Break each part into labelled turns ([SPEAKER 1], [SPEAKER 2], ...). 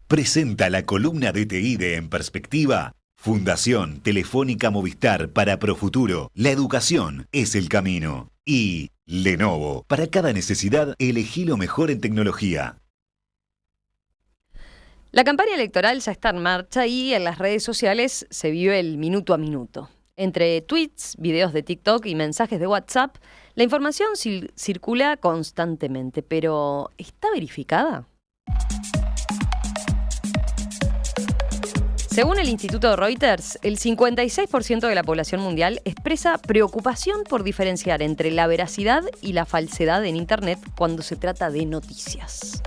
[SPEAKER 1] presenta la columna de TI de En Perspectiva. Fundación Telefónica Movistar para Profuturo. La educación es el camino. Y Lenovo. Para cada necesidad, elegí lo mejor en tecnología.
[SPEAKER 2] La campaña electoral ya está en marcha y en las redes sociales se vive el minuto a minuto. Entre tweets, videos de TikTok y mensajes de WhatsApp, la información circula constantemente, pero ¿está verificada? Según el Instituto Reuters, el 56% de la población mundial expresa preocupación por diferenciar entre la veracidad y la falsedad en Internet cuando se trata de noticias.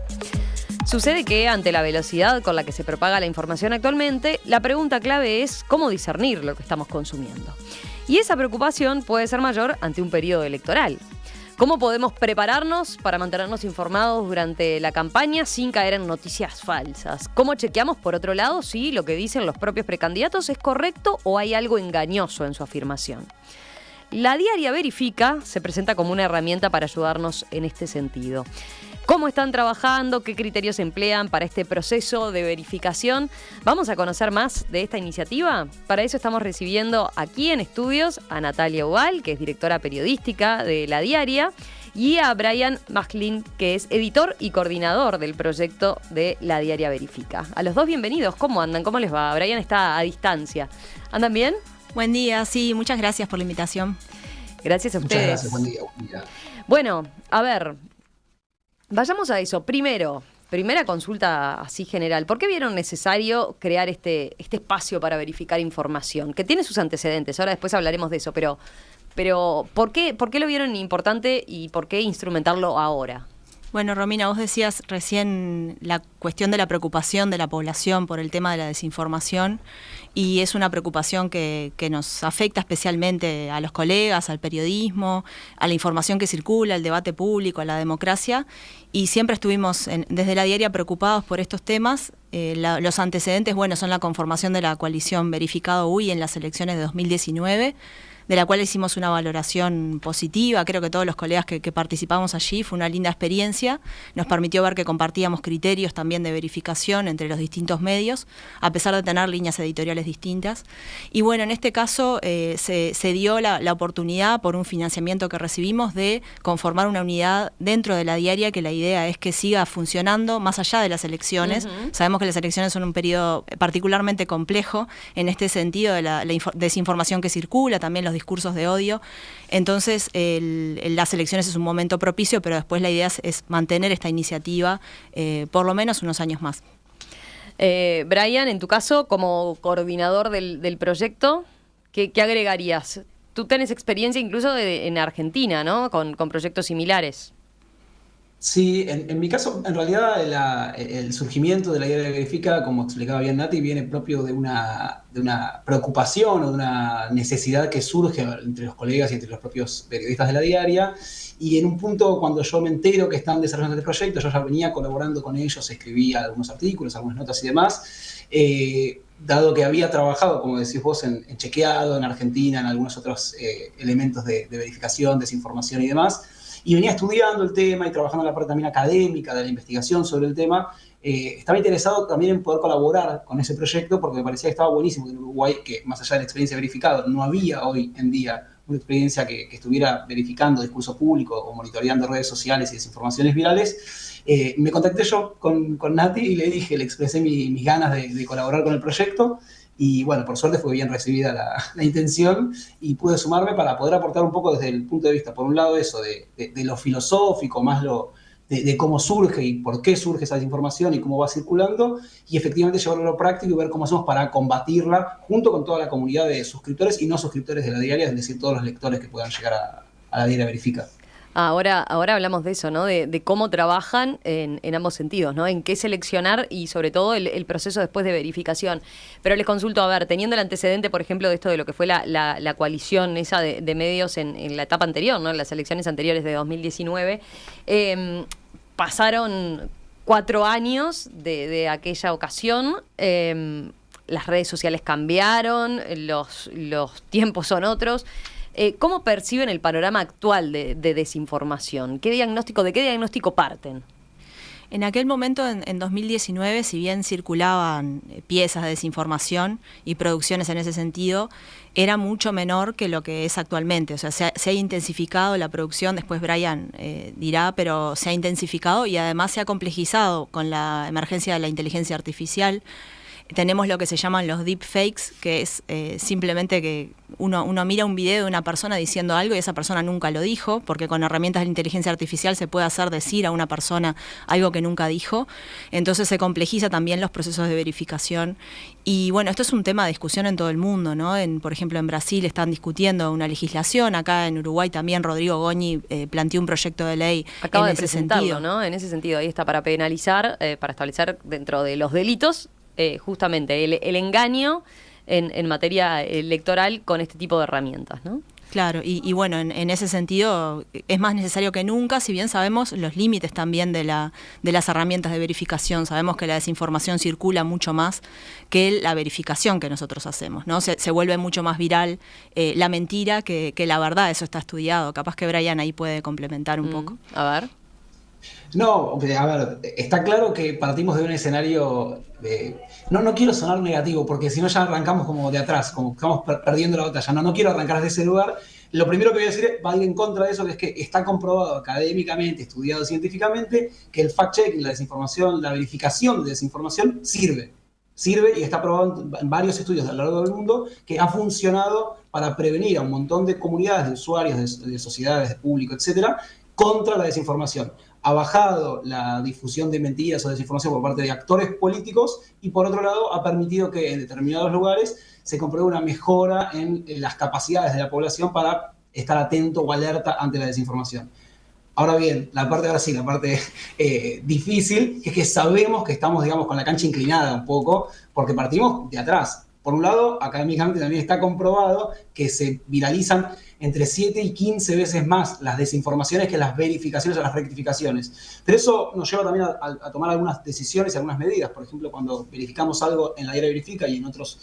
[SPEAKER 2] Sucede que, ante la velocidad con la que se propaga la información actualmente, la pregunta clave es cómo discernir lo que estamos consumiendo. Y esa preocupación puede ser mayor ante un periodo electoral. ¿Cómo podemos prepararnos para mantenernos informados durante la campaña sin caer en noticias falsas? ¿Cómo chequeamos, por otro lado, si lo que dicen los propios precandidatos es correcto o hay algo engañoso en su afirmación? La Diaria Verifica se presenta como una herramienta para ayudarnos en este sentido. ¿Cómo están trabajando? ¿Qué criterios emplean para este proceso de verificación? ¿Vamos a conocer más de esta iniciativa? Para eso estamos recibiendo aquí en estudios a Natalia Ubal, que es directora periodística de La Diaria, y a Brian Macklin, que es editor y coordinador del proyecto de La Diaria Verifica. A los dos, bienvenidos. ¿Cómo andan? ¿Cómo les va? Brian está a distancia. ¿Andan bien?
[SPEAKER 3] Buen día, sí, muchas gracias por la invitación.
[SPEAKER 2] Gracias a ustedes.
[SPEAKER 4] Muchas gracias, buen día.
[SPEAKER 2] Bueno, a ver, vayamos a eso. Primera consulta así general. ¿Por qué vieron necesario crear este espacio para verificar información? Que tiene sus antecedentes, ahora después hablaremos de eso, pero ¿por qué lo vieron importante y por qué instrumentarlo ahora?
[SPEAKER 3] Bueno, Romina, vos decías recién la cuestión de la preocupación de la población por el tema de la desinformación, y es una preocupación que nos afecta especialmente a los colegas, al periodismo, a la información que circula, al debate público, a la democracia, y siempre estuvimos desde La Diaria preocupados por estos temas. Los antecedentes, bueno, son la conformación de la coalición Verificado UI en las elecciones de 2019, de la cual hicimos una valoración positiva. Creo que todos los colegas que participamos allí, fue una linda experiencia, nos permitió ver que compartíamos criterios también de verificación entre los distintos medios, a pesar de tener líneas editoriales distintas. Y bueno, en este caso se dio la oportunidad, por un financiamiento que recibimos, de conformar una unidad dentro de La Diaria, que la idea es que siga funcionando más allá de las elecciones. Uh-huh. Sabemos que las elecciones son un periodo particularmente complejo en este sentido de la desinformación que circula, también los discursos de odio. Entonces, las elecciones es un momento propicio, pero después la idea es mantener esta iniciativa por lo menos unos años más.
[SPEAKER 2] Brian, en tu caso, como coordinador del proyecto, ¿qué agregarías? Tú tenés experiencia incluso en Argentina, ¿no? Con proyectos similares.
[SPEAKER 4] Sí, en mi caso, en realidad el surgimiento de La Diaria Verifica, como explicaba bien Nati, viene propio de una preocupación o de una necesidad que surge entre los colegas y entre los propios periodistas de La Diaria. Y en un punto, cuando yo me entero que están desarrollando este proyecto, yo ya venía colaborando con ellos, escribía algunos artículos, algunas notas y demás, dado que había trabajado, como decís vos, en chequeado, en Argentina, en algunos otros elementos de verificación, desinformación y demás. Y venía estudiando el tema y trabajando en la parte también académica de la investigación sobre el tema. Estaba interesado también en poder colaborar con ese proyecto porque me parecía que estaba buenísimo en Uruguay, que más allá de la experiencia verificada, no había hoy en día una experiencia que estuviera verificando discurso público o monitoreando redes sociales y desinformaciones virales. Me contacté yo con Nati y le expresé mis ganas de colaborar con el proyecto. Y bueno, por suerte fue bien recibida la intención y pude sumarme para poder aportar un poco desde el punto de vista, por un lado eso, de lo filosófico, más de cómo surge y por qué surge esa desinformación y cómo va circulando, y efectivamente llevarlo a lo práctico y ver cómo hacemos para combatirla junto con toda la comunidad de suscriptores y no suscriptores de La Diaria, es decir, todos los lectores que puedan llegar a La Diaria Verifica.
[SPEAKER 2] Ahora hablamos de eso, ¿no? De cómo trabajan en ambos sentidos, ¿no? En qué seleccionar y sobre todo el proceso después de verificación. Pero les consulto, a ver, teniendo el antecedente, por ejemplo, de esto de lo que fue la coalición esa de medios en la etapa anterior, ¿no? En las elecciones anteriores de 2019, pasaron 4 años de aquella ocasión. Las redes sociales cambiaron, los tiempos son otros. ¿Cómo perciben el panorama actual de desinformación? ¿De qué diagnóstico parten?
[SPEAKER 3] En aquel momento, en 2019, si bien circulaban piezas de desinformación y producciones en ese sentido, era mucho menor que lo que es actualmente. O sea, se ha intensificado la producción, después Brian dirá, pero se ha intensificado y además se ha complejizado con la emergencia de la inteligencia artificial. Tenemos lo que se llaman los deepfakes, que es simplemente que uno mira un video de una persona diciendo algo y esa persona nunca lo dijo, porque con herramientas de inteligencia artificial se puede hacer decir a una persona algo que nunca dijo. Entonces se complejiza también los procesos de verificación. Y bueno, esto es un tema de discusión en todo el mundo, ¿no? Por ejemplo, en Brasil están discutiendo una legislación, acá en Uruguay también Rodrigo Goñi planteó un proyecto de ley
[SPEAKER 2] Acaba
[SPEAKER 3] en
[SPEAKER 2] de
[SPEAKER 3] ese
[SPEAKER 2] presentarlo,
[SPEAKER 3] sentido.
[SPEAKER 2] ¿no? En ese sentido, ahí está para penalizar, para establecer dentro de los delitos justamente el engaño en materia electoral con este tipo de herramientas, ¿no?
[SPEAKER 3] Claro, y bueno, en ese sentido es más necesario que nunca, si bien sabemos los límites también de las herramientas de verificación. Sabemos que la desinformación circula mucho más que la verificación que nosotros hacemos, ¿no? Se vuelve mucho más viral la mentira que la verdad, eso está estudiado. Capaz que Brian ahí puede complementar un poco.
[SPEAKER 2] A ver.
[SPEAKER 4] No, a ver, está claro que partimos de un escenario no quiero sonar negativo, porque si no ya arrancamos como de atrás, como que estamos perdiendo la batalla. No quiero arrancar desde ese lugar. Lo primero que voy a decir va a ir en contra de eso, que es que está comprobado académicamente, estudiado científicamente, que el fact-checking, la desinformación, la verificación de desinformación sirve y está probado en varios estudios a lo largo del mundo que ha funcionado para prevenir a un montón de comunidades, de usuarios, de sociedades, de público, etcétera, contra la desinformación. Ha bajado la difusión de mentiras o desinformación por parte de actores políticos y, por otro lado, ha permitido que en determinados lugares se compruebe una mejora en las capacidades de la población para estar atento o alerta ante la desinformación. Ahora bien, la parte difícil, es que sabemos que estamos, digamos, con la cancha inclinada un poco, porque partimos de atrás. Por un lado, académicamente también está comprobado que se viralizan entre 7 y 15 veces más las desinformaciones que las verificaciones o las rectificaciones. Pero eso nos lleva también a tomar algunas decisiones y algunas medidas. Por ejemplo, cuando verificamos algo en la Diaria Verifica y otras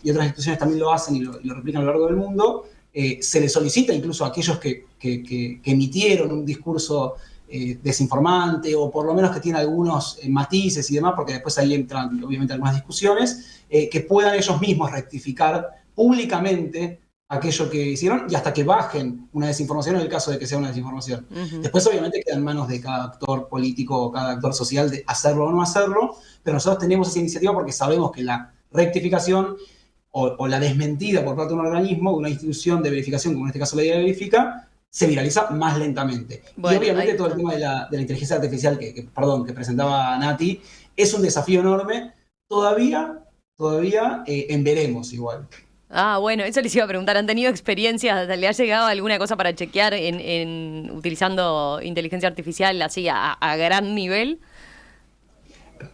[SPEAKER 4] instituciones también lo hacen y lo replican a lo largo del mundo, se le solicita incluso a aquellos que emitieron un discurso desinformante o por lo menos que tiene algunos matices y demás, porque después ahí entran obviamente algunas discusiones, que puedan ellos mismos rectificar públicamente aquello que hicieron y hasta que bajen una desinformación en el caso de que sea una desinformación. Uh-huh. Después obviamente queda en manos de cada actor político o cada actor social de hacerlo o no hacerlo, pero nosotros tenemos esa iniciativa porque sabemos que la rectificación o la desmentida por parte de un organismo, de una institución de verificación, como en este caso la Diaria Verifica, se viraliza más lentamente. Bueno, y obviamente todo el tema de la inteligencia artificial que presentaba Nati es un desafío enorme, todavía en veremos igual.
[SPEAKER 2] Bueno, eso les iba a preguntar. ¿Han tenido experiencias? ¿Le ha llegado alguna cosa para chequear utilizando inteligencia artificial así a gran nivel?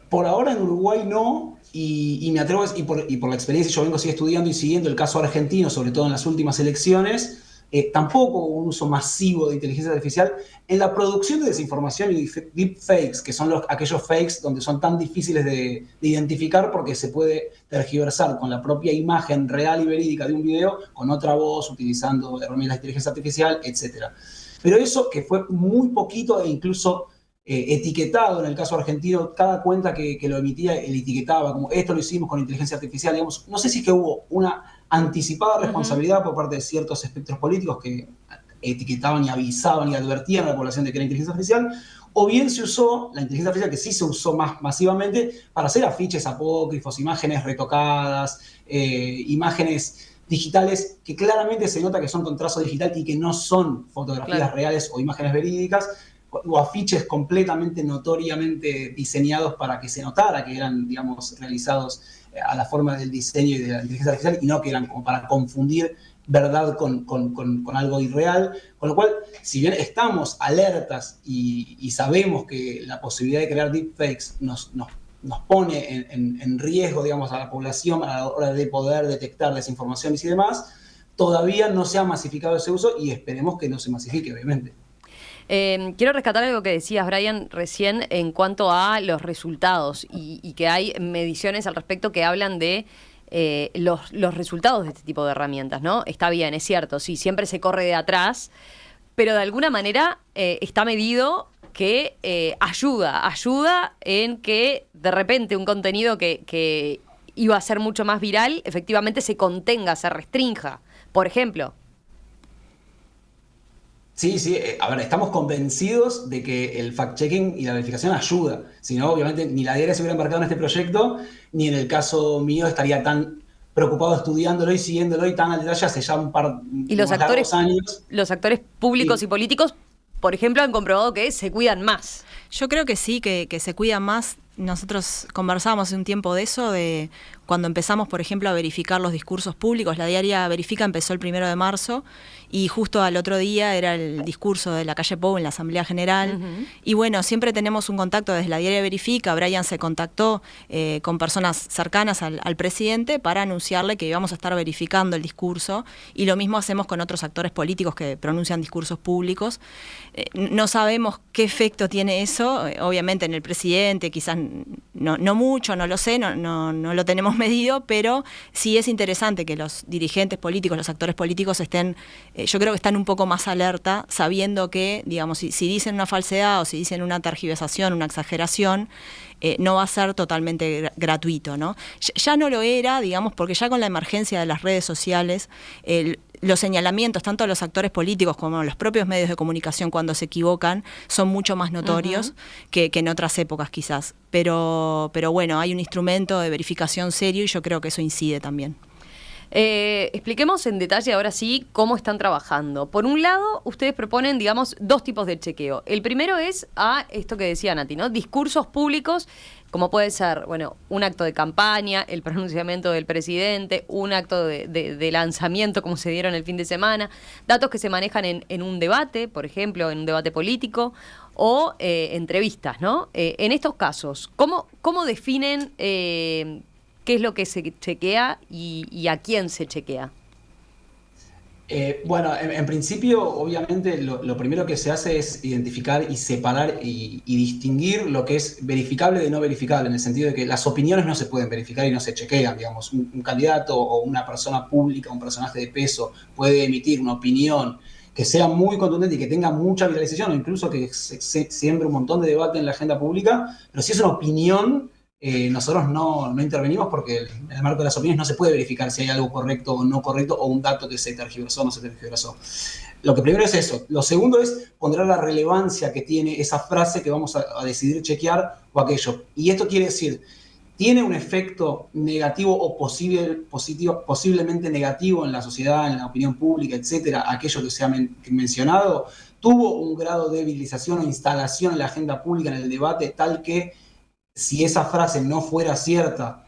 [SPEAKER 4] Por ahora en Uruguay no, y me atrevo, y por la experiencia yo vengo estudiando y siguiendo el caso argentino, sobre todo en las últimas elecciones, tampoco hubo un uso masivo de inteligencia artificial en la producción de desinformación y deepfakes, que son aquellos fakes donde son tan difíciles de identificar porque se puede tergiversar con la propia imagen real y verídica de un video con otra voz, utilizando herramientas de inteligencia artificial, etc. Pero eso que fue muy poquito e incluso etiquetado en el caso argentino, cada cuenta que lo emitía, él etiquetaba como esto lo hicimos con inteligencia artificial, digamos, no sé si es que hubo una anticipada responsabilidad por parte de ciertos espectros políticos que etiquetaban y avisaban y advertían a la población de que era inteligencia artificial, o bien se usó la inteligencia artificial, que sí se usó más masivamente, para hacer afiches apócrifos, imágenes retocadas, imágenes digitales que claramente se nota que son con trazo digital y que no son fotografías reales o imágenes verídicas, o afiches completamente notoriamente diseñados para que se notara que eran, digamos, realizados a la forma del diseño y de la inteligencia artificial y no que eran como para confundir verdad con algo irreal. Con lo cual, si bien estamos alertas y sabemos que la posibilidad de crear deepfakes nos pone en riesgo, digamos, a la población a la hora de poder detectar desinformaciones y demás, todavía no se ha masificado ese uso y esperemos que no se masifique, obviamente.
[SPEAKER 2] Quiero rescatar algo que decías, Brian, recién en cuanto a los resultados y que hay mediciones al respecto que hablan de los resultados de este tipo de herramientas, ¿no? Está bien, es cierto, sí, siempre se corre de atrás, pero de alguna manera está medido que ayuda en que de repente un contenido que iba a ser mucho más viral, efectivamente se contenga, se restrinja, por ejemplo.
[SPEAKER 4] Sí, sí, a ver, estamos convencidos de que el fact-checking y la verificación ayuda. Si no, obviamente, ni la diaria se hubiera embarcado en este proyecto, ni en el caso mío estaría tan preocupado estudiándolo y siguiéndolo y tan al detalle hace ya
[SPEAKER 2] Y los actores,
[SPEAKER 4] años.
[SPEAKER 2] los actores públicos
[SPEAKER 4] Sí.
[SPEAKER 2] y políticos, por ejemplo, han comprobado que se cuidan más.
[SPEAKER 3] Yo creo que sí, que se cuidan más. Nosotros conversábamos hace un tiempo de eso, de cuando empezamos, por ejemplo, a verificar los discursos públicos. La diaria Verifica empezó el 1 de marzo y justo al otro día era el discurso de la calle Pou en la Asamblea General.
[SPEAKER 2] Uh-huh.
[SPEAKER 3] Y bueno, siempre tenemos un contacto desde la diaria Verifica. Brian se contactó con personas cercanas al presidente para anunciarle que íbamos a estar verificando el discurso. Y lo mismo hacemos con otros actores políticos que pronuncian discursos públicos. No sabemos qué efecto tiene eso, obviamente en el presidente, quizás no mucho, no lo sé, no lo tenemos medido, pero sí es interesante que los dirigentes políticos, los actores políticos estén, yo creo que están un poco más alerta, sabiendo que, digamos, si dicen una falsedad o si dicen una tergiversación, una exageración, no va a ser totalmente gratuito, ¿no? Ya no lo era, digamos, porque ya con la emergencia de las redes sociales, los señalamientos, tanto a los actores políticos como a los propios medios de comunicación cuando se equivocan, son mucho más notorios que en otras épocas quizás. Pero bueno, hay un instrumento de verificación serio y yo creo que eso incide también.
[SPEAKER 2] Expliquemos en detalle ahora sí cómo están trabajando. Por un lado, ustedes proponen, digamos, 2 tipos de chequeo. El primero es a esto que decía Nati, ¿no? Discursos públicos, como puede ser, bueno, un acto de campaña, el pronunciamiento del presidente, un acto de lanzamiento como se dieron el fin de semana, datos que se manejan en un debate, por ejemplo, en un debate político, o entrevistas, ¿no? En estos casos, ¿cómo definen qué es lo que se chequea y a quién se chequea?
[SPEAKER 4] Bueno, en principio, obviamente, lo primero que se hace es identificar y separar y distinguir lo que es verificable de no verificable, en el sentido de que las opiniones no se pueden verificar y no se chequean. Digamos, un candidato o una persona pública, un personaje de peso, puede emitir una opinión que sea muy contundente y que tenga mucha viralización, o incluso que se siembre un montón de debate en la agenda pública, pero si es una opinión, nosotros no intervenimos porque en el marco de las opiniones no se puede verificar si hay algo correcto o no correcto o un dato que se tergiversó o no se tergiversó. Lo que primero es eso. Lo segundo es ponderar la relevancia que tiene esa frase que vamos a decidir chequear o aquello. Y esto quiere decir, ¿tiene un efecto negativo o posiblemente negativo en la sociedad, en la opinión pública, etcétera, aquello que se ha mencionado? ¿Tuvo un grado de viralización o instalación en la agenda pública, en el debate, tal que si esa frase no fuera cierta,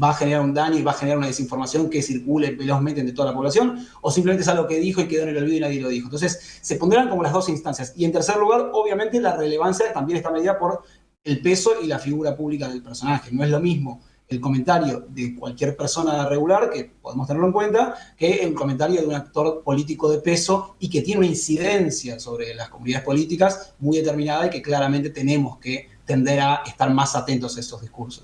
[SPEAKER 4] va a generar un daño y va a generar una desinformación que circule velozmente entre toda la población, o simplemente es algo que dijo y quedó en el olvido y nadie lo dijo? Entonces, se pondrán como las 2 instancias. Y en tercer lugar, obviamente, la relevancia también está medida por el peso y la figura pública del personaje. No es lo mismo el comentario de cualquier persona regular, que podemos tenerlo en cuenta, que el comentario de un actor político de peso y que tiene una incidencia sobre las comunidades políticas muy determinada y que claramente tenemos que tender a estar más atentos a estos discursos.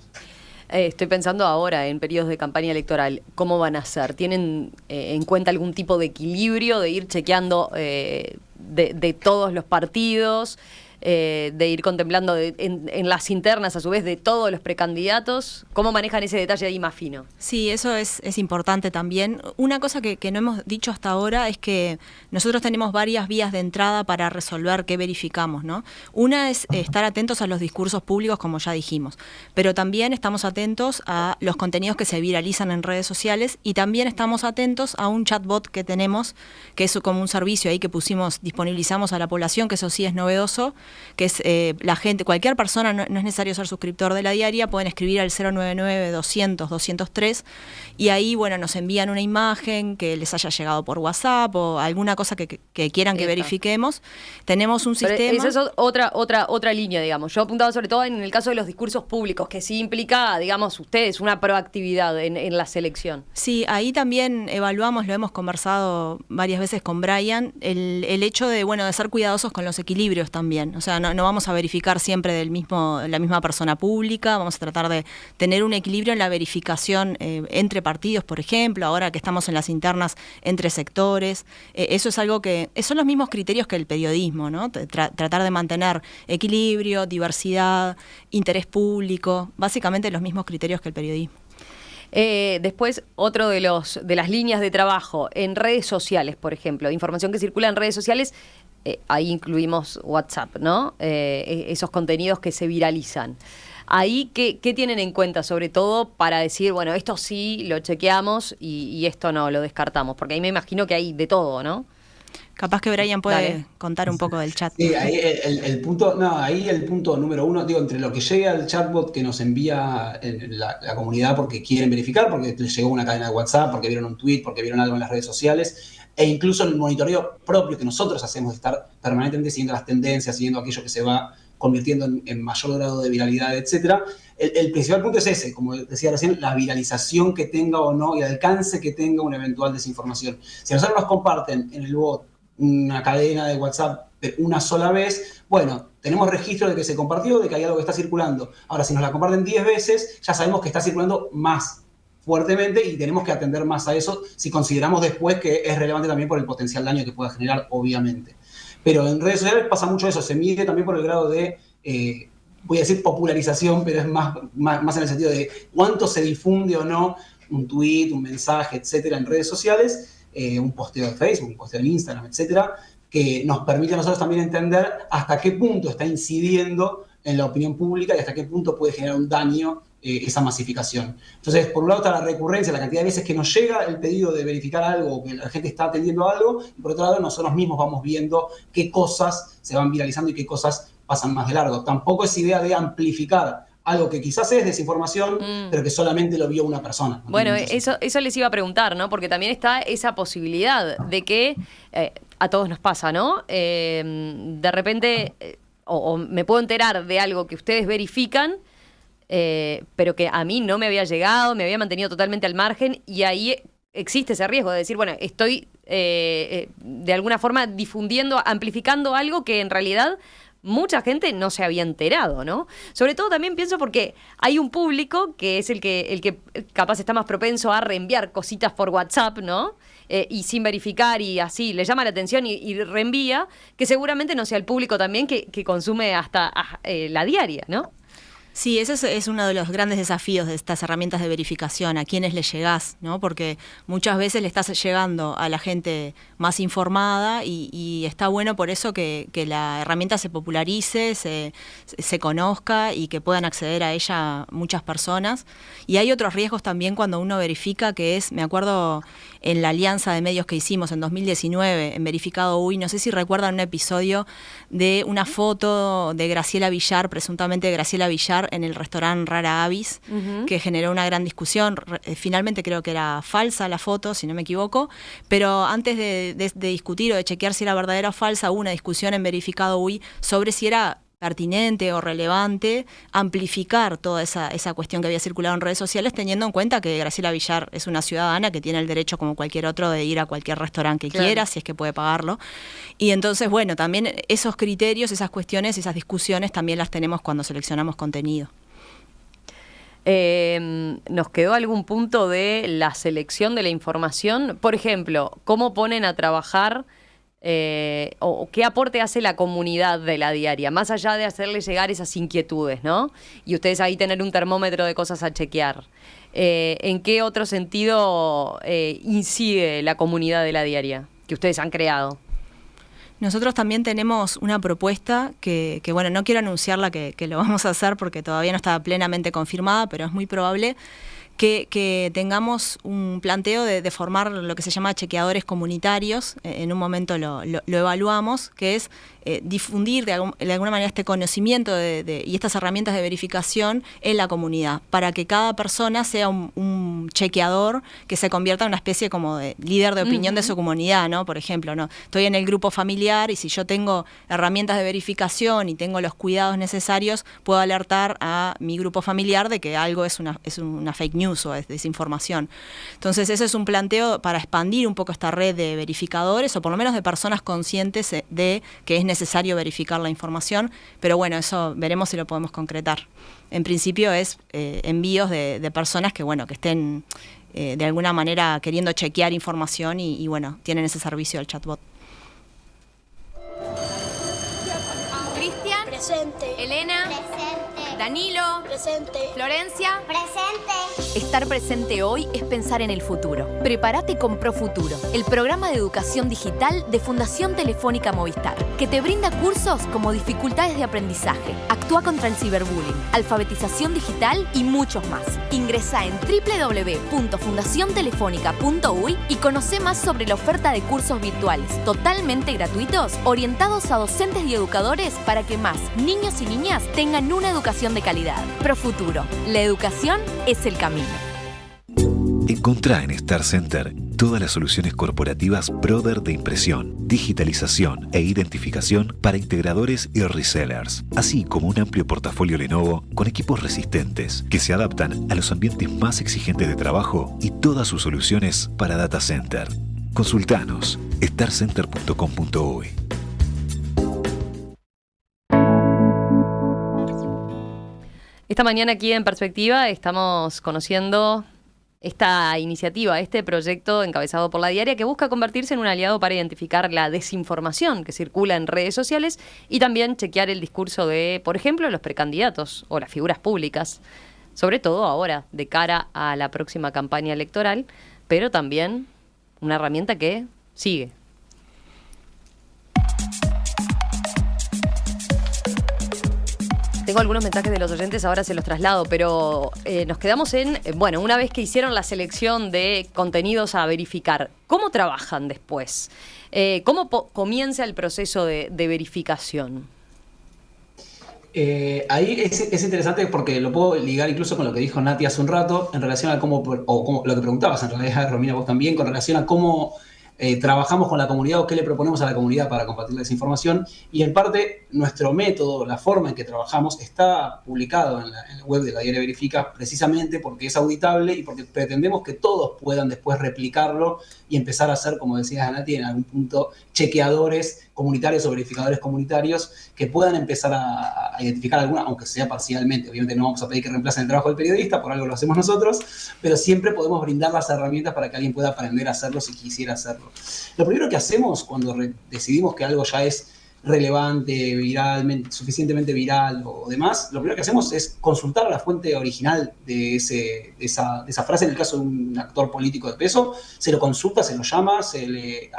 [SPEAKER 2] Estoy pensando ahora en periodos de campaña electoral, ¿cómo van a ser? ¿Tienen en cuenta algún tipo de equilibrio, de ir chequeando de todos los partidos, de ir contemplando en las internas, a su vez, de todos los precandidatos? ¿Cómo manejan ese detalle ahí más fino?
[SPEAKER 3] Sí, eso es importante también. Una cosa que no hemos dicho hasta ahora es que nosotros tenemos varias vías de entrada para resolver qué verificamos, ¿no? Una es estar atentos a los discursos públicos, como ya dijimos, pero también estamos atentos a los contenidos que se viralizan en redes sociales y también estamos atentos a un chatbot que tenemos, que es como un servicio ahí que disponibilizamos a la población, que eso sí es novedoso, que es la gente, cualquier persona, no es necesario ser suscriptor de la diaria, pueden escribir al 099-200-203 y ahí, bueno, nos envían una imagen que les haya llegado por WhatsApp o alguna cosa que quieran que verifiquemos. Tenemos un sistema...
[SPEAKER 2] Esa es otra línea, digamos. Yo apuntaba sobre todo en el caso de los discursos públicos, que sí implica, digamos, ustedes, una proactividad en la selección.
[SPEAKER 3] Sí, ahí también evaluamos, lo hemos conversado varias veces con Brian, el hecho de, bueno, de ser cuidadosos con los equilibrios también. O sea, no vamos a verificar siempre la misma persona pública, vamos a tratar de tener un equilibrio en la verificación entre partidos, por ejemplo, ahora que estamos en las internas entre sectores. Eso es algo que son los mismos criterios que el periodismo, ¿no? Tratar de mantener equilibrio, diversidad, interés público, básicamente los mismos criterios que el periodismo.
[SPEAKER 2] Después, otro de las líneas de trabajo en redes sociales, por ejemplo, información que circula en redes sociales, ahí incluimos WhatsApp, ¿no? Esos contenidos que se viralizan. Ahí, ¿qué tienen en cuenta, sobre todo, para decir, bueno, esto sí lo chequeamos y esto no, lo descartamos? Porque ahí me imagino que hay de todo, ¿no?
[SPEAKER 3] Capaz que Brian puede contar un poco del chat.
[SPEAKER 4] Sí, ahí el punto número uno, digo, entre lo que llega al chatbot que nos envía la comunidad porque quieren verificar, porque les llegó una cadena de WhatsApp, porque vieron un tweet, porque vieron algo en las redes sociales, e incluso el monitoreo propio que nosotros hacemos de estar permanentemente siguiendo las tendencias, siguiendo aquello que se va convirtiendo en mayor grado de viralidad, etcétera. El principal punto es ese, como decía recién, la viralización que tenga o no y el alcance que tenga una eventual desinformación. Si a nosotros nos comparten en el bot una cadena de WhatsApp una sola vez, bueno, tenemos registro de que se compartió, de que hay algo que está circulando. Ahora, si nos la comparten 10 veces, ya sabemos que está circulando más fuertemente y tenemos que atender más a eso si consideramos después que es relevante también por el potencial daño que pueda generar, obviamente. Pero en redes sociales pasa mucho eso, se mide también por el grado de, voy a decir popularización, pero es más en el sentido de cuánto se difunde o no un tweet, un mensaje, etcétera, en redes sociales, un posteo de Facebook, un posteo en Instagram, etcétera, que nos permite a nosotros también entender hasta qué punto está incidiendo en la opinión pública y hasta qué punto puede generar un daño esa masificación. Entonces, por un lado está la recurrencia, la cantidad de veces que nos llega el pedido de verificar algo o que la gente está atendiendo algo, y por otro lado nosotros mismos vamos viendo qué cosas se van viralizando y qué cosas pasan más de largo. Tampoco es idea de amplificar algo que quizás es desinformación, pero que solamente lo vio una persona. ¿No?
[SPEAKER 2] Bueno, eso les iba a preguntar, ¿no? Porque también está esa posibilidad de que a todos nos pasa, ¿no? De repente, o me puedo enterar de algo que ustedes verifican, pero que a mí no me había llegado, me había mantenido totalmente al margen, y ahí existe ese riesgo de decir, bueno, estoy de alguna forma difundiendo, amplificando algo que en realidad mucha gente no se había enterado, ¿no? Sobre todo también pienso porque hay un público que es el que capaz está más propenso a reenviar cositas por WhatsApp, ¿no? Y sin verificar y así le llama la atención y reenvía, que seguramente no sea el público también que consume hasta la diaria, ¿no?
[SPEAKER 3] Sí, ese es uno de los grandes desafíos de estas herramientas de verificación, a quiénes le llegás, ¿no? Porque muchas veces le estás llegando a la gente más informada y está bueno por eso que la herramienta se popularice, se conozca y que puedan acceder a ella muchas personas. Y hay otros riesgos también cuando uno verifica, que es, me acuerdo en la alianza de medios que hicimos en 2019, en Verificado UI, no sé si recuerdan un episodio de una foto de Graciela Villar, presuntamente de Graciela Villar, en el restaurante Rara Avis, que generó una gran discusión. Finalmente creo que era falsa la foto, si no me equivoco, pero antes de discutir o de chequear si era verdadera o falsa, hubo una discusión en Verificado UI sobre si era pertinente o relevante amplificar toda esa cuestión que había circulado en redes sociales, teniendo en cuenta que Graciela Villar es una ciudadana que tiene el derecho, como cualquier otro, de ir a cualquier restaurante que quiera, si es que puede pagarlo. Y entonces, bueno, también esos criterios, esas cuestiones, esas discusiones también las tenemos cuando seleccionamos contenido.
[SPEAKER 2] ¿Nos quedó algún punto de la selección de la información? Por ejemplo, ¿cómo ponen a trabajar o qué aporte hace la comunidad de la diaria, más allá de hacerle llegar esas inquietudes, ¿no? Y ustedes ahí tener un termómetro de cosas a chequear. ¿En qué otro sentido incide la comunidad de la diaria que ustedes han creado?
[SPEAKER 3] Nosotros también tenemos una propuesta que bueno, no quiero anunciarla que lo vamos a hacer porque todavía no está plenamente confirmada, pero es muy probable que tengamos un planteo de formar lo que se llama chequeadores comunitarios. En un momento lo evaluamos, que es difundir de alguna manera este conocimiento y estas herramientas de verificación en la comunidad, para que cada persona sea un un chequeador que se convierta en una especie como de líder de opinión de su comunidad, ¿no? Por ejemplo, ¿no? Estoy en el grupo familiar y si yo tengo herramientas de verificación y tengo los cuidados necesarios, puedo alertar a mi grupo familiar de que algo es una fake news o es desinformación. Entonces, ese es un planteo para expandir un poco esta red de verificadores, o por lo menos de personas conscientes de que es necesario verificar la información, pero bueno, eso veremos si lo podemos concretar. En principio es envíos de personas que, bueno, que estén de alguna manera queriendo chequear información y bueno, tienen ese servicio del chatbot.
[SPEAKER 5] Cristian.
[SPEAKER 6] Presente.
[SPEAKER 5] Elena.
[SPEAKER 6] Presente.
[SPEAKER 5] Danilo.
[SPEAKER 6] Presente.
[SPEAKER 5] Florencia.
[SPEAKER 6] Presente.
[SPEAKER 5] Estar presente hoy es pensar en el futuro. Prepárate con Profuturo, el programa de educación digital de Fundación Telefónica Movistar, que te brinda cursos como dificultades de aprendizaje, actúa contra el ciberbullying, alfabetización digital y muchos más. Ingresá en www.fundaciontelefónica.uy y conoce más sobre la oferta de cursos virtuales totalmente gratuitos orientados a docentes y educadores para que más niños y niñas tengan una educación de calidad. Profuturo, la educación es el camino.
[SPEAKER 1] Encontrá en Star Center todas las soluciones corporativas Brother de impresión, digitalización e identificación para integradores y resellers, así como un amplio portafolio Lenovo con equipos resistentes que se adaptan a los ambientes más exigentes de trabajo y todas sus soluciones para data center. Consultanos starcenter.com.uy.
[SPEAKER 2] Esta mañana aquí en Perspectiva estamos conociendo esta iniciativa, este proyecto encabezado por La Diaria, que busca convertirse en un aliado para identificar la desinformación que circula en redes sociales y también chequear el discurso de, por ejemplo, los precandidatos o las figuras públicas, sobre todo ahora, de cara a la próxima campaña electoral, pero también una herramienta que sigue. Tengo algunos mensajes de los oyentes, ahora se los traslado, pero nos quedamos en, bueno, una vez que hicieron la selección de contenidos a verificar, ¿cómo trabajan después? ¿Cómo comienza el proceso de verificación?
[SPEAKER 4] Ahí es interesante porque lo puedo ligar incluso con lo que dijo Nati hace un rato en relación a cómo lo que preguntabas en realidad, Romina, vos también, con relación a cómo trabajamos con la comunidad o qué le proponemos a la comunidad para compartir la desinformación. Y en parte, nuestro método, la forma en que trabajamos, está publicado en la web de La Diaria Verifica, precisamente porque es auditable y porque pretendemos que todos puedan después replicarlo y empezar a ser, como decía Nati, en algún punto, chequeadores comunitarios o verificadores comunitarios que puedan empezar a identificar alguna, aunque sea parcialmente. Obviamente no vamos a pedir que reemplacen el trabajo del periodista, por algo lo hacemos nosotros, pero siempre podemos brindar las herramientas para que alguien pueda aprender a hacerlo si quisiera hacerlo. Lo primero que hacemos cuando decidimos que algo ya es relevante, viral, suficientemente viral o demás, lo primero que hacemos es consultar la fuente original de esa frase. En el caso de un actor político de peso, se lo consulta, se lo llama, se le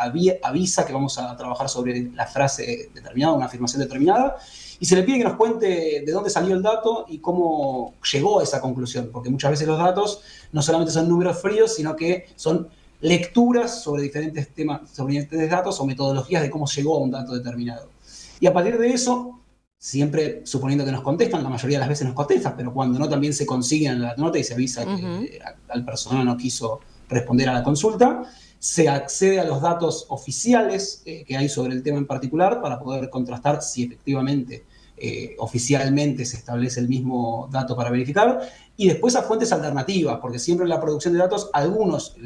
[SPEAKER 4] avisa que vamos a trabajar sobre la frase determinada, una afirmación determinada, y se le pide que nos cuente de dónde salió el dato y cómo llegó a esa conclusión, porque muchas veces los datos no solamente son números fríos, sino que son lecturas sobre diferentes temas, sobre diferentes datos o metodologías de cómo llegó a un dato determinado. Y a partir de eso, siempre suponiendo que nos contestan, la mayoría de las veces nos contestan, pero cuando no, también se consiguen la nota y se avisa que tal persona no quiso responder a la consulta, se accede a los datos oficiales que hay sobre el tema en particular para poder contrastar si efectivamente oficialmente se establece el mismo dato para verificar, y después a fuentes alternativas, porque siempre en la producción de datos algunos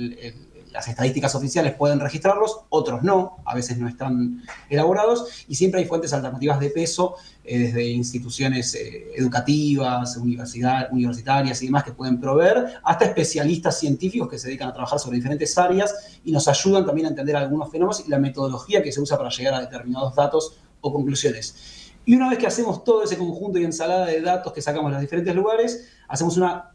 [SPEAKER 4] las estadísticas oficiales pueden registrarlos, otros no, a veces no están elaborados, y siempre hay fuentes alternativas de peso, desde instituciones educativas, universitarias y demás que pueden proveer, hasta especialistas científicos que se dedican a trabajar sobre diferentes áreas y nos ayudan también a entender algunos fenómenos y la metodología que se usa para llegar a determinados datos o conclusiones. Y una vez que hacemos todo ese conjunto y ensalada de datos que sacamos de los diferentes lugares, hacemos una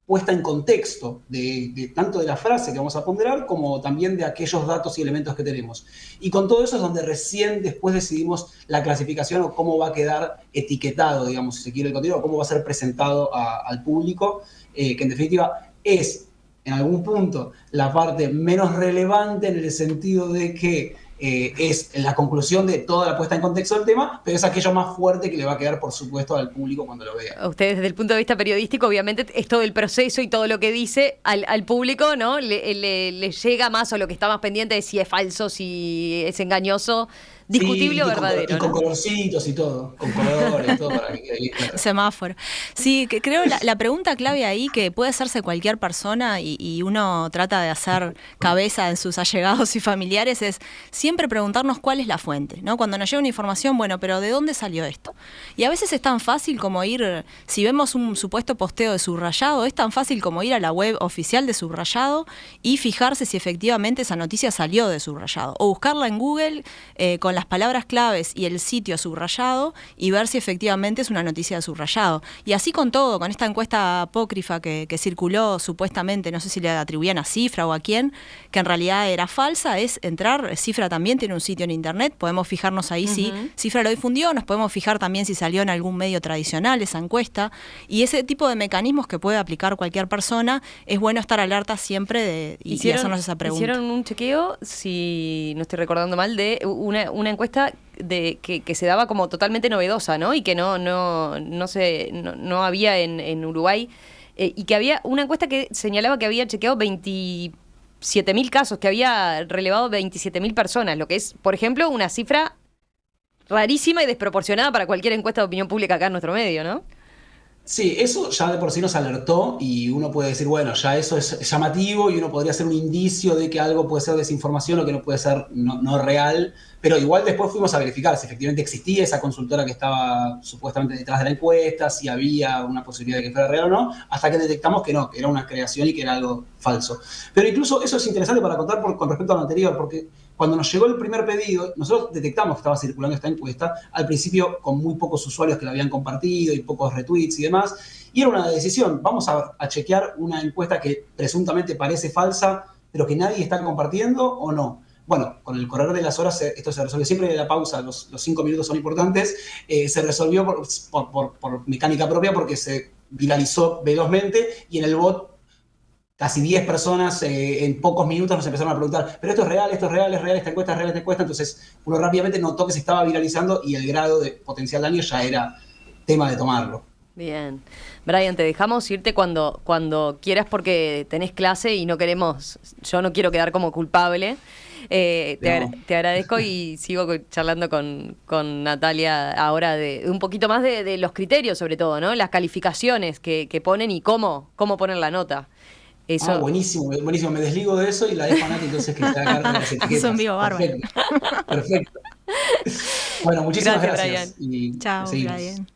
[SPEAKER 4] puesta en contexto de tanto de la frase que vamos a ponderar como también de aquellos datos y elementos que tenemos. Y con todo eso es donde recién después decidimos la clasificación o cómo va a quedar etiquetado, digamos, si se quiere el contenido, o cómo va a ser presentado al público, que en definitiva es, en algún punto, la parte menos relevante en el sentido de que es la conclusión de toda la puesta en contexto del tema, pero es aquello más fuerte que le va a quedar, por supuesto, al público cuando lo vea.
[SPEAKER 2] A ustedes, desde el punto de vista periodístico, obviamente es todo el proceso y todo lo que dice al público, ¿no? Le llega más, o lo que está más pendiente de si es falso, si es engañoso, discutible o verdadero.
[SPEAKER 4] Y con colorcitos y todo, con colores y todo para que quede bien claro.
[SPEAKER 3] Semáforo. Sí, que creo la pregunta clave ahí, que puede hacerse cualquier persona y uno trata de hacer cabeza en sus allegados y familiares, es siempre preguntarnos cuál es la fuente, ¿no? Cuando nos llega una información, bueno, pero ¿de dónde salió esto? Y a veces es tan fácil como ir, si vemos un supuesto posteo de Subrayado, es tan fácil como ir a la web oficial de Subrayado y fijarse si efectivamente esa noticia salió de Subrayado. O buscarla en Google con las palabras claves y el sitio Subrayado y ver si efectivamente es una noticia de Subrayado. Y así con todo, con esta encuesta apócrifa que circuló supuestamente, no sé si le atribuían a Cifra o a quién, que en realidad era falsa, es entrar, Cifra también tiene un sitio en internet, podemos fijarnos ahí si Cifra lo difundió, nos podemos fijar también si salió en algún medio tradicional esa encuesta, y ese tipo de mecanismos que puede aplicar cualquier persona, es bueno estar alerta siempre y hacernos esa pregunta.
[SPEAKER 2] Hicieron un chequeo, si no estoy recordando mal, de una encuesta que se daba como totalmente novedosa, ¿no? Y que no había en Uruguay, y que había una encuesta que señalaba que había chequeado 27.000 casos, que había relevado 27.000 personas, lo que es, por ejemplo, una cifra rarísima y desproporcionada para cualquier encuesta de opinión pública acá en nuestro medio, ¿no?
[SPEAKER 4] Sí, eso ya de por sí nos alertó y uno puede decir, bueno, ya eso es llamativo y uno podría ser un indicio de que algo puede ser desinformación o que no puede ser no real, pero igual después fuimos a verificar si efectivamente existía esa consultora que estaba supuestamente detrás de la encuesta, si había una posibilidad de que fuera real o no, hasta que detectamos que no, que era una creación y que era algo falso. Pero incluso eso es interesante para contar con respecto a lo anterior, porque cuando nos llegó el primer pedido, nosotros detectamos que estaba circulando esta encuesta, al principio con muy pocos usuarios que la habían compartido y pocos retweets y demás, y era una decisión, vamos a chequear una encuesta que presuntamente parece falsa, pero que nadie está compartiendo o no. Bueno, con el correr de las horas esto se resolvió. Siempre en la pausa, los 5 minutos son importantes, se resolvió por mecánica propia porque se viralizó velozmente y en el bot casi 10 personas en pocos minutos nos empezaron a preguntar, pero esto es real, esta encuesta es real, esta encuesta. Entonces uno rápidamente notó que se estaba viralizando y el grado de potencial daño ya era tema de tomarlo.
[SPEAKER 2] Bien. Brian, te dejamos irte cuando quieras porque tenés clase y yo no quiero quedar como culpable. Te agradezco y sigo charlando con Natalia ahora de un poquito más de los criterios, sobre todo, ¿no? Las calificaciones que ponen y cómo ponen la nota. Eso.
[SPEAKER 4] Buenísimo. Me desligo de eso y la dejo a Nati entonces que se haga cargo de las etiquetas.
[SPEAKER 3] Son vivo bárbaro.
[SPEAKER 4] Perfecto. Bueno, muchísimas gracias.
[SPEAKER 3] Chao, Brian.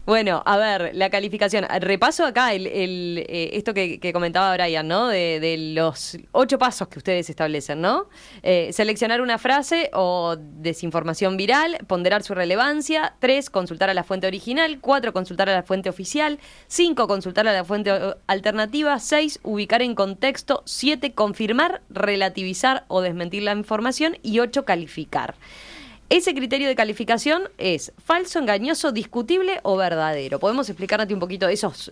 [SPEAKER 2] Bueno, a ver, la calificación. Repaso acá esto que comentaba Brian, ¿no? De los 8 pasos que ustedes establecen, ¿no? Seleccionar una frase o desinformación viral, ponderar su relevancia. 3, consultar a la fuente original. 4, consultar a la fuente oficial. 5, consultar a la fuente alternativa. 6, ubicar en contexto. 7, confirmar, relativizar o desmentir la información. Y 8, calificar. Ese criterio de calificación es falso, engañoso, discutible o verdadero. ¿Podemos explicarte un poquito esas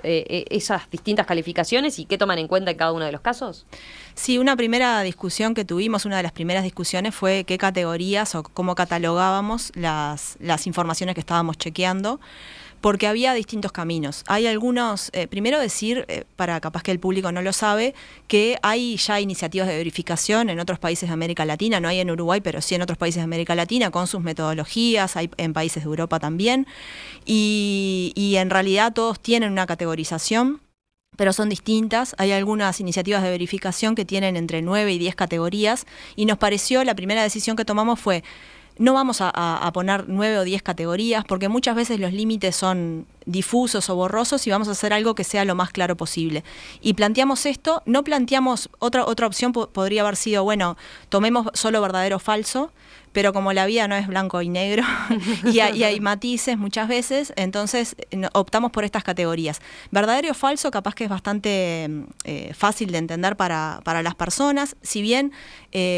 [SPEAKER 2] distintas calificaciones y qué toman en cuenta en cada uno de los casos?
[SPEAKER 3] Sí, una primera discusión que tuvimos, una de las primeras discusiones fue qué categorías o cómo catalogábamos las informaciones que estábamos chequeando, porque había distintos caminos. Hay algunos, primero decir, para capaz que el público no lo sabe, que hay ya iniciativas de verificación en otros países de América Latina, no hay en Uruguay, pero sí en otros países de América Latina, con sus metodologías, hay en países de Europa también, y en realidad todos tienen una categorización, pero son distintas. Hay algunas iniciativas de verificación que tienen entre 9 y 10 categorías, y nos pareció, la primera decisión que tomamos fue, no vamos a poner 9 o 10 categorías porque muchas veces los límites son difusos o borrosos y vamos a hacer algo que sea lo más claro posible. Y planteamos esto, no planteamos, otra opción podría haber sido, bueno, tomemos solo verdadero o falso, pero como la vida no es blanco y negro y hay matices muchas veces, entonces optamos por estas categorías. Verdadero o falso capaz que es bastante fácil de entender para las personas, si bien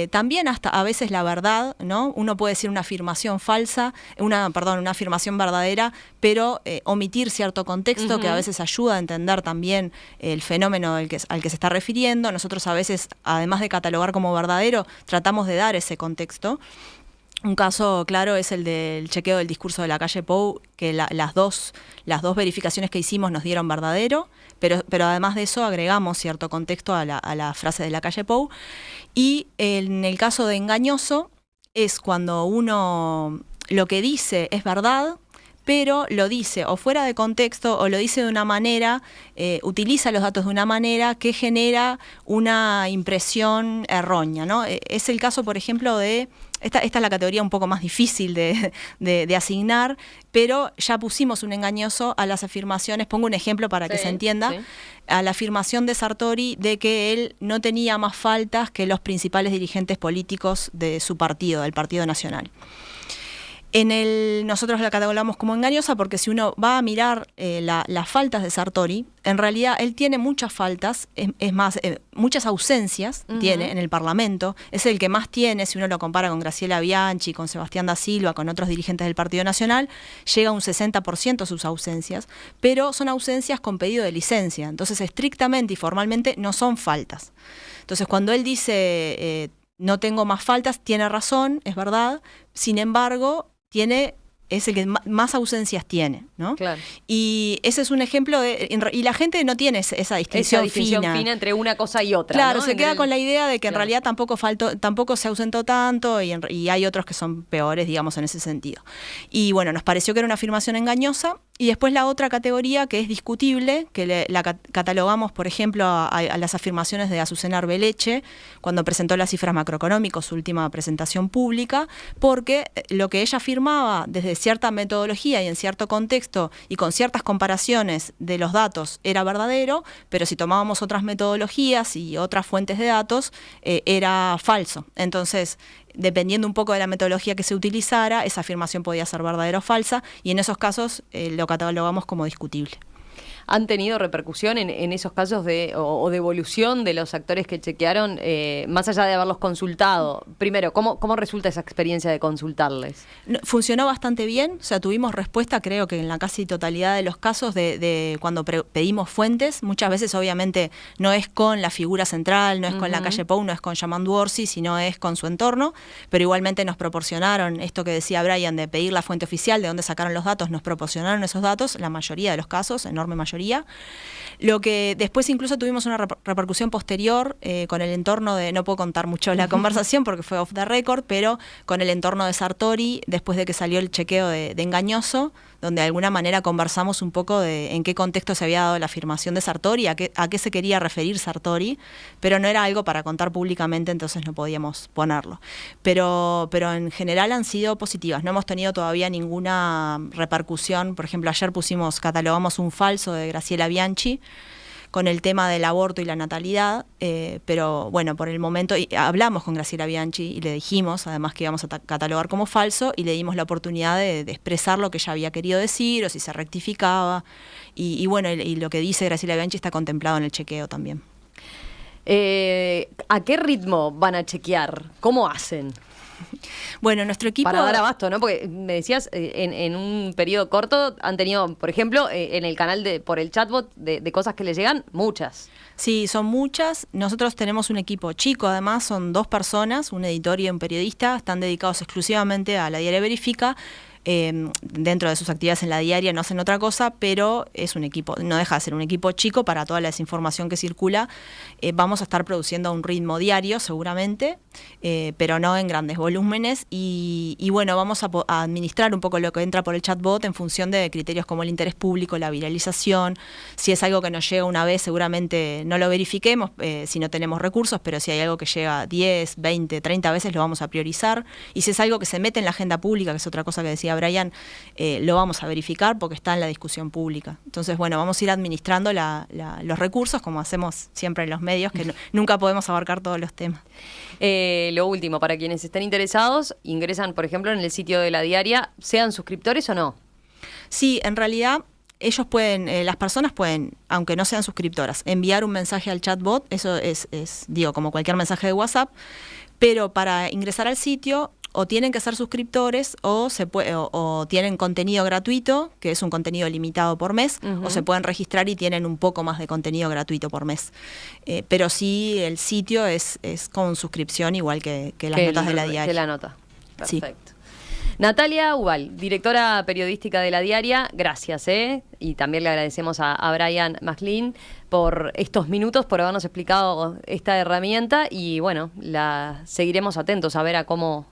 [SPEAKER 3] también hasta a veces la verdad, ¿no? Uno puede decir una afirmación falsa, una afirmación verdadera, pero omitir omitir cierto contexto que a veces ayuda a entender también el fenómeno al que se está refiriendo. Nosotros a veces, además de catalogar como verdadero, tratamos de dar ese contexto. Un caso claro es el del chequeo del discurso de la calle Pou, que las dos verificaciones que hicimos nos dieron verdadero, pero además de eso agregamos cierto contexto a la frase de la calle Pou. Y en el caso de engañoso es cuando uno lo que dice es verdad, pero lo dice o fuera de contexto o lo dice de una manera, utiliza los datos de una manera que genera una impresión errónea, ¿no? Es el caso, por ejemplo, de... Esta es la categoría un poco más difícil de asignar, pero ya pusimos un engañoso a las afirmaciones, pongo un ejemplo para que se entienda, a la afirmación de Sartori de que él no tenía más faltas que los principales dirigentes políticos de su partido, del Partido Nacional. Nosotros la catalogamos como engañosa porque si uno va a mirar las faltas de Sartori, en realidad él tiene muchas faltas, es más, muchas ausencias tiene en el Parlamento, es el que más tiene, si uno lo compara con Graciela Bianchi, con Sebastián da Silva, con otros dirigentes del Partido Nacional, llega a un 60% sus ausencias, pero son ausencias con pedido de licencia, entonces estrictamente y formalmente no son faltas. Entonces cuando él dice no tengo más faltas, tiene razón, es verdad, sin embargo, es el que más ausencias tiene, ¿no? Claro. Y ese es un ejemplo y la gente no tiene esa distinción fina
[SPEAKER 2] entre una cosa y otra.
[SPEAKER 3] Claro,
[SPEAKER 2] ¿no?
[SPEAKER 3] se queda con la idea de que en realidad tampoco se ausentó tanto y hay otros que son peores, digamos, en ese sentido. Y bueno, nos pareció que era una afirmación engañosa. Y después la otra categoría que es discutible, que la catalogamos, por ejemplo, a las afirmaciones de Azucena Arbeleche, cuando presentó las cifras macroeconómicas, su última presentación pública, porque lo que ella afirmaba desde cierta metodología y en cierto contexto y con ciertas comparaciones de los datos era verdadero, pero si tomábamos otras metodologías y otras fuentes de datos, era falso. Entonces, dependiendo un poco de la metodología que se utilizara, esa afirmación podía ser verdadera o falsa, y en esos casos lo catalogamos como discutible.
[SPEAKER 2] ¿Han tenido repercusión en esos casos o devolución de los actores que chequearon, más allá de haberlos consultado? Primero, ¿cómo resulta esa experiencia de consultarles?
[SPEAKER 3] Funcionó bastante bien, o sea, tuvimos respuesta, creo que en la casi totalidad de los casos de cuando pedimos fuentes. Muchas veces, obviamente, no es con la figura central, no es con la calle Pou, no es con Yamandu Orsi, sino es con su entorno, pero igualmente nos proporcionaron esto que decía Brian de pedir la fuente oficial, de dónde sacaron los datos, nos proporcionaron esos datos, la mayoría de los casos, enorme mayoría. Lo que después incluso tuvimos una repercusión posterior con el entorno de, no puedo contar mucho la conversación porque fue off the record, pero con el entorno de Sartori, después de que salió el chequeo de engañoso, donde de alguna manera conversamos un poco de en qué contexto se había dado la afirmación de Sartori, a qué se quería referir Sartori, pero no era algo para contar públicamente, entonces no podíamos ponerlo. Pero en general han sido positivas, no hemos tenido todavía ninguna repercusión. Por ejemplo, ayer catalogamos un falso de Graciela Bianchi con el tema del aborto y la natalidad, pero bueno, por el momento hablamos con Graciela Bianchi y le dijimos además que íbamos a catalogar como falso y le dimos la oportunidad de expresar lo que ella había querido decir o si se rectificaba y bueno, y lo que dice Graciela Bianchi está contemplado en el chequeo también.
[SPEAKER 2] ¿A qué ritmo van a chequear? ¿Cómo hacen?
[SPEAKER 3] Bueno, nuestro equipo...
[SPEAKER 2] Para dar abasto, ¿no? Porque me decías, en un periodo corto han tenido, por ejemplo, en el canal por el chatbot de cosas que les llegan, muchas.
[SPEAKER 3] Sí, son muchas. Nosotros tenemos un equipo chico, además son 2 personas, un editor y un periodista, están dedicados exclusivamente a la Diaria Verifica. Dentro de sus actividades en la diaria no hacen otra cosa, pero es un equipo, no deja de ser un equipo chico para toda la desinformación que circula. Vamos a estar produciendo a un ritmo diario seguramente, pero no en grandes volúmenes y bueno, vamos a administrar un poco lo que entra por el chatbot en función de criterios como el interés público, la viralización. Si es algo que nos llega una vez, seguramente no lo verifiquemos si no tenemos recursos, pero si hay algo que llega 10, 20, 30 veces, lo vamos a priorizar. Y si es algo que se mete en la agenda pública, que es otra cosa que decía Brian, lo vamos a verificar porque está en la discusión pública. Entonces, bueno, vamos a ir administrando los recursos como hacemos siempre en los medios, que nunca podemos abarcar todos los temas.
[SPEAKER 2] Lo último, para quienes estén interesados, ingresan, por ejemplo, en el sitio de la diaria, sean suscriptores o no.
[SPEAKER 3] Sí, en realidad ellos pueden, las personas pueden, aunque no sean suscriptoras, enviar un mensaje al chatbot, eso es digo, como cualquier mensaje de WhatsApp. Pero para ingresar al sitio, o tienen que ser suscriptores o tienen contenido gratuito, que es un contenido limitado por mes, o se pueden registrar y tienen un poco más de contenido gratuito por mes. Pero sí, el sitio es con suscripción, igual que las notas de la diaria.
[SPEAKER 2] Que la nota.
[SPEAKER 3] Sí.
[SPEAKER 2] Perfecto. Natalia Ubal, directora periodística de La Diaria, gracias, y también le agradecemos a Brian McLean por estos minutos, por habernos explicado esta herramienta, y bueno, la seguiremos atentos a ver a cómo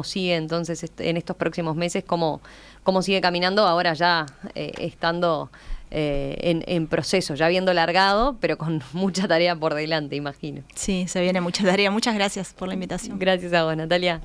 [SPEAKER 2] sigue entonces en estos próximos meses, cómo sigue caminando, ahora ya estando en proceso, ya habiendo largado, pero con mucha tarea por delante, imagino.
[SPEAKER 3] Sí, se viene mucha tarea. Muchas gracias por la invitación.
[SPEAKER 2] Gracias a vos, Natalia.